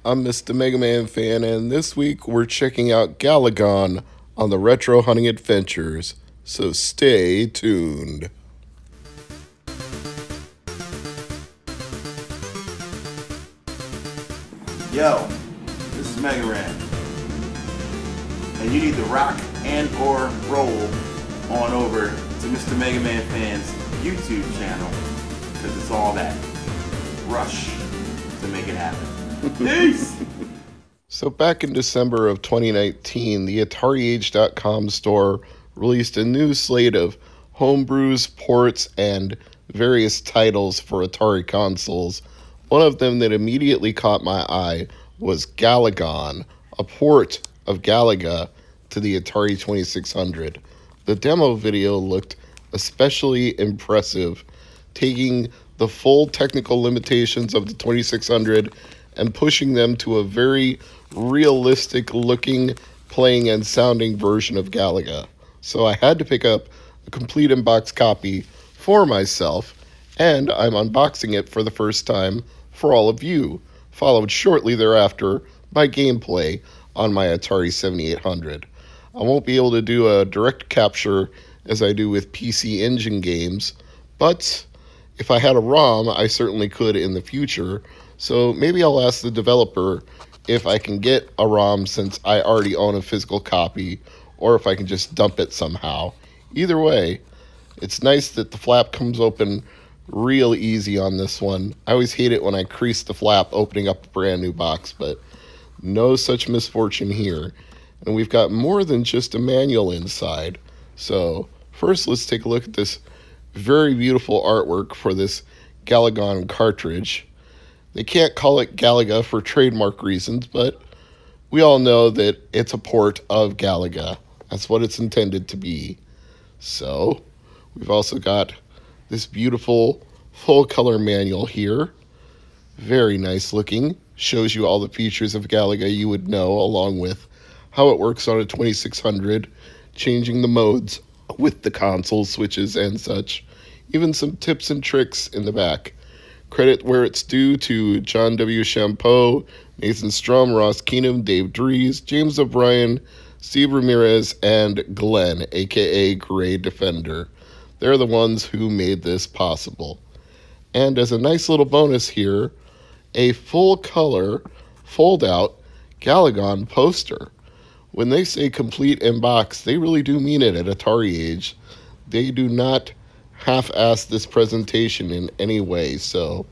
I'm Mr. MegaManFan, and this week we're checking out Galagon on the Retro Hunting Adventures, so stay tuned. Yo, this is Megaran, and you need to rock and or roll on over to Mr. MegaManFan's YouTube channel, because it's all that rush to make it happen. Peace! So back in December of 2019, the AtariAge.com store released a new slate of homebrews, ports, and various titles for Atari consoles. One of them that immediately caught my eye was Galagon, a port of Galaga to the Atari 2600. The demo video looked especially impressive, taking the full technical limitations of the 2600 and pushing them to a very realistic looking, playing, and sounding version of Galaga. So I had to pick up a complete in-box copy for myself, and I'm unboxing it for the first time for all of you, followed shortly thereafter by gameplay on my Atari 7800. I won't be able to do a direct capture as I do with PC Engine games, but if I had a ROM, I certainly could in the future, so maybe I'll ask the developer if I can get a ROM since I already own a physical copy, or if I can just dump it somehow. Either way, it's nice that the flap comes open real easy on this one. I always hate it when I crease the flap opening up a brand new box, but no such misfortune here. And we've got more than just a manual inside. So first, let's take a look at this very beautiful artwork for this Galagon cartridge. They can't call it Galaga for trademark reasons, but we all know that it's a port of Galaga. That's what it's intended to be. So we've also got this beautiful full color manual here. Very nice looking. Shows you all the features of Galaga you would know, along with how it works on a 2600, changing the modes with the console switches and such. Even some tips and tricks in the back. Credit where it's due to John W. Champeau, Nathan Strum, Ross Keenum, Dave Dries, James O'Brien, Steve Ramirez, and Glenn, aka Gray Defender. They're the ones who made this possible. And as a nice little bonus here, a full color fold out Galagon poster. When they say complete in box, they really do mean it at Atari Age. They do not half-ass this presentation in any way, so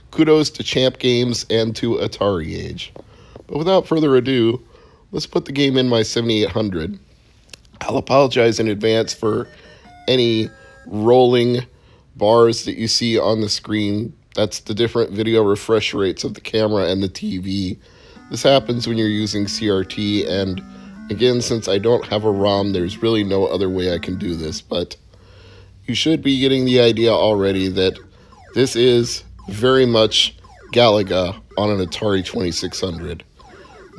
kudos to Champ Games and to Atari Age. But without further ado, let's put the game in my 7800. I'll apologize in advance for any rolling bars that you see on the screen. That's the different video refresh rates of the camera and the TV. This happens when you're using CRT, and again, since I don't have a ROM, there's really no other way I can do this, but you should be getting the idea already that this is very much Galaga on an Atari 2600.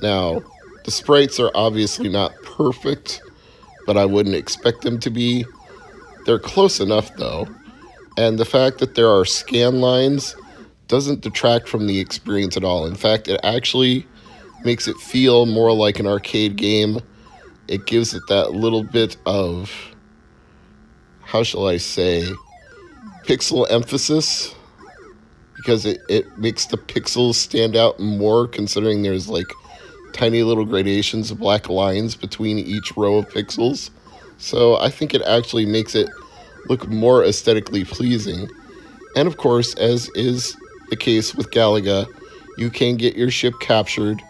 Now, the sprites are obviously not perfect, but I wouldn't expect them to be. They're close enough, though, and the fact that there are scan lines doesn't detract from the experience at all. In fact, it actually makes it feel more like an arcade game. It gives it that little bit of, how shall I say, pixel emphasis, because it makes the pixels stand out more, considering there's like tiny little gradations of black lines between each row of pixels. So I think it actually makes it look more aesthetically pleasing. And of course, as is the case with Galaga, you can get your ship captured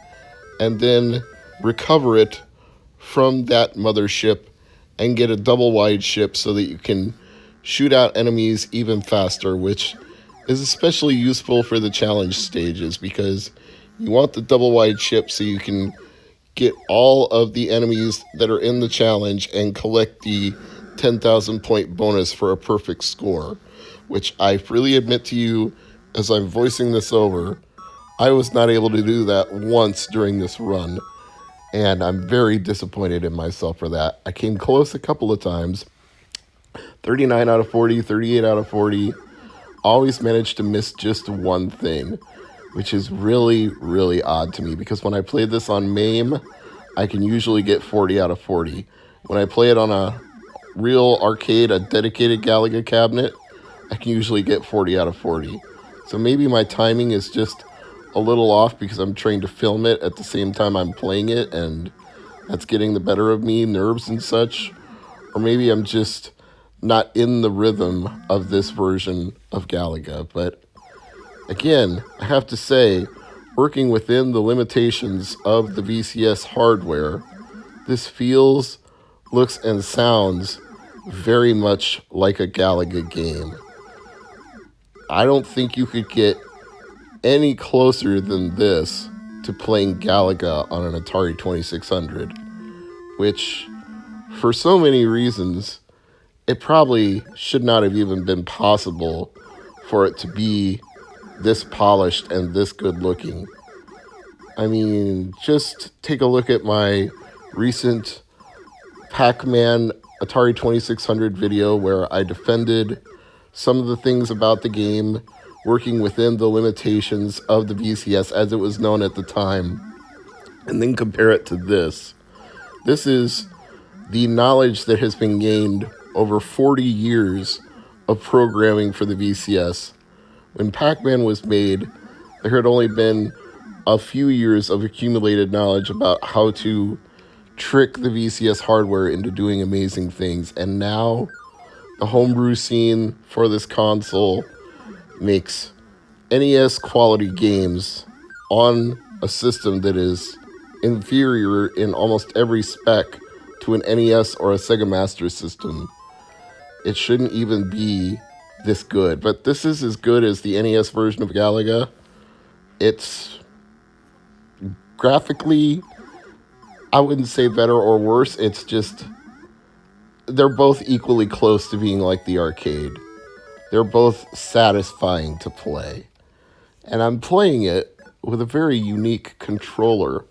and then recover it from that mothership and get a double wide ship so that you can shoot out enemies even faster, which is especially useful for the challenge stages, because you want the double wide ship so you can get all of the enemies that are in the challenge and collect the 10,000 point bonus for a perfect score, which I freely admit to you, as I'm voicing this over, I was not able to do that once during this run, and I'm very disappointed in myself for that. I came close a couple of times, 39 out of 40, 38 out of 40, always managed to miss just one thing. which is really, really odd to me because when I play this on MAME, I can usually get 40 out of 40. When I play it on a real arcade, a dedicated Galaga cabinet, I can usually get 40 out of 40. So maybe my timing is just a little off because I'm trying to film it at the same time I'm playing it, and that's getting the better of me, nerves and such. Or maybe I'm just not in the rhythm of this version of Galaga. But again, I have to say, working within the limitations of the VCS hardware, this feels, looks, and sounds very much like a Galaga game. I don't think you could get any closer than this to playing Galaga on an Atari 2600, which, for so many reasons, it probably should not have even been possible for it to be this polished and this good looking. I mean, just take a look at my recent Pac-Man Atari 2600 video where I defended some of the things about the game working within the limitations of the VCS as it was known at the time, and then compare it to this. This is the knowledge that has been gained over 40 years of programming for the VCS. When Pac-Man was made, there had only been a few years of accumulated knowledge about how to trick the VCS hardware into doing amazing things. And now, the homebrew scene for this console makes NES quality games on a system that is inferior in almost every spec to an NES or a Sega Master System. It shouldn't even be this good, but this is as good as the NES version of Galaga. It's graphically, I wouldn't say better or worse. It's just, they're both equally close to being like the arcade. They're both satisfying to play. And I'm playing it with a very unique controller.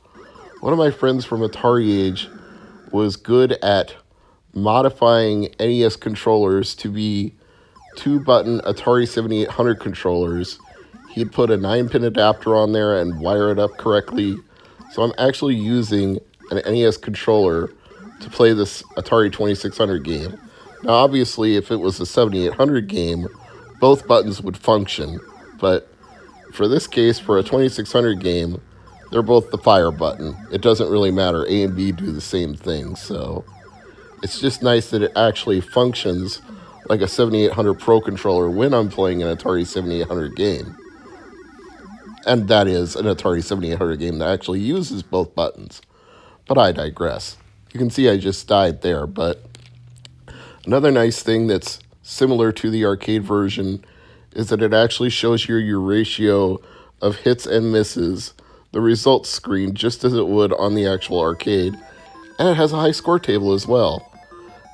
One of my friends from Atari Age was good at modifying NES controllers to be 2-button Atari 7800 controllers. He'd put a 9-pin adapter on there and wire it up correctly. So I'm actually using an NES controller to play this Atari 2600 game. Now, obviously, if it was a 7800 game, both buttons would function. But for this case, for a 2600 game, they're both the fire button. It doesn't really matter. A and B do the same thing. So it's just nice that it actually functions like a 7800 Pro controller when I'm playing an Atari 7800 game. And that is an Atari 7800 game that actually uses both buttons. But I digress. You can see I just died there, but another nice thing that's similar to the arcade version is that it actually shows you your ratio of hits and misses, the results screen, just as it would on the actual arcade, and it has a high score table as well.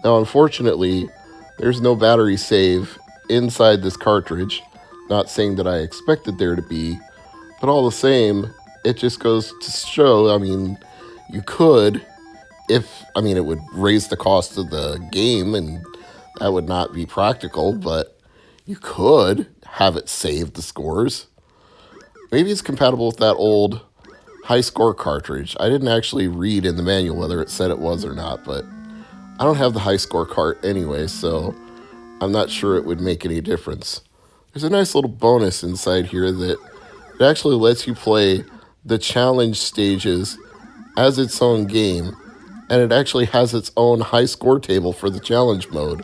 Now, unfortunately, there's no battery save inside this cartridge. Not saying that I expected there to be, but all the same, it just goes to show, I mean, you could, it would raise the cost of the game, and that would not be practical, but you could have it save the scores. Maybe it's compatible with that old high score cartridge. I didn't actually read in the manual whether it said it was or not, but I don't have the high score cart anyway, so I'm not sure it would make any difference. There's a nice little bonus inside here that it actually lets you play the challenge stages as its own game, and it actually has its own high score table for the challenge mode,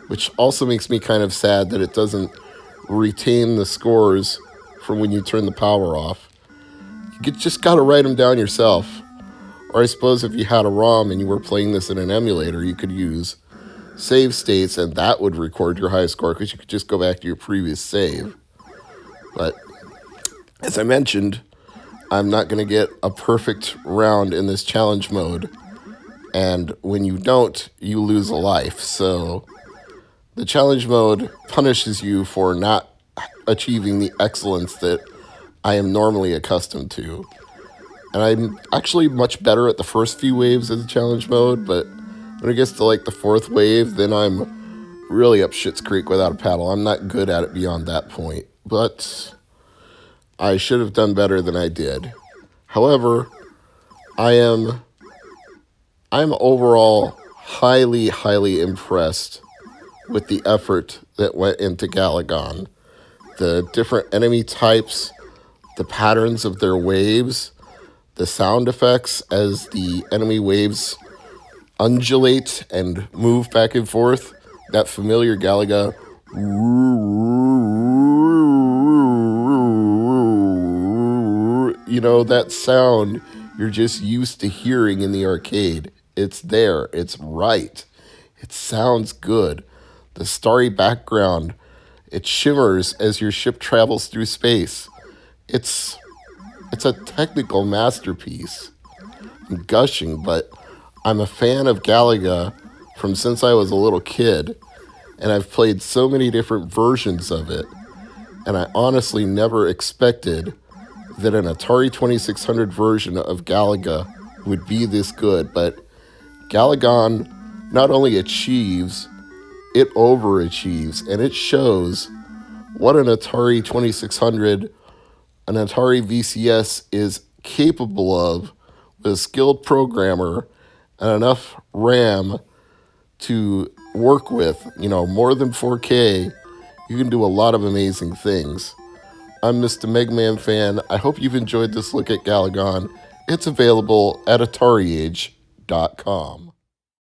which also makes me kind of sad that it doesn't retain the scores from when you turn the power off. You just gotta write them down yourself. Or I suppose if you had a ROM and you were playing this in an emulator, you could use save states and that would record your high score because you could just go back to your previous save. But as I mentioned, I'm not going to get a perfect round in this challenge mode. And when you don't, you lose a life. So the challenge mode punishes you for not achieving the excellence that I am normally accustomed to. And I'm actually much better at the first few waves of the challenge mode, but when it gets to like the fourth wave, then I'm really up shit's creek without a paddle. I'm not good at it beyond that point. But I should have done better than I did. However, I'm overall highly impressed with the effort that went into Galagon. The different enemy types, the patterns of their waves, the sound effects as the enemy waves undulate and move back and forth, that familiar Galaga, that sound you're just used to hearing in the arcade. It's there. It's right. It sounds good. The starry background, it shimmers as your ship travels through space. It's a technical masterpiece. I'm gushing, but I'm a fan of Galaga from since I was a little kid, and I've played so many different versions of it, and I honestly never expected that an Atari 2600 version of Galaga would be this good, but Galagon not only achieves, it overachieves, and it shows what an Atari 2600, an Atari VCS is capable of with a skilled programmer and enough RAM to work with, more than 4K. You can do a lot of amazing things. I'm Mr. MegaManFan. I hope you've enjoyed this look at Galagon. It's available at AtariAge.com.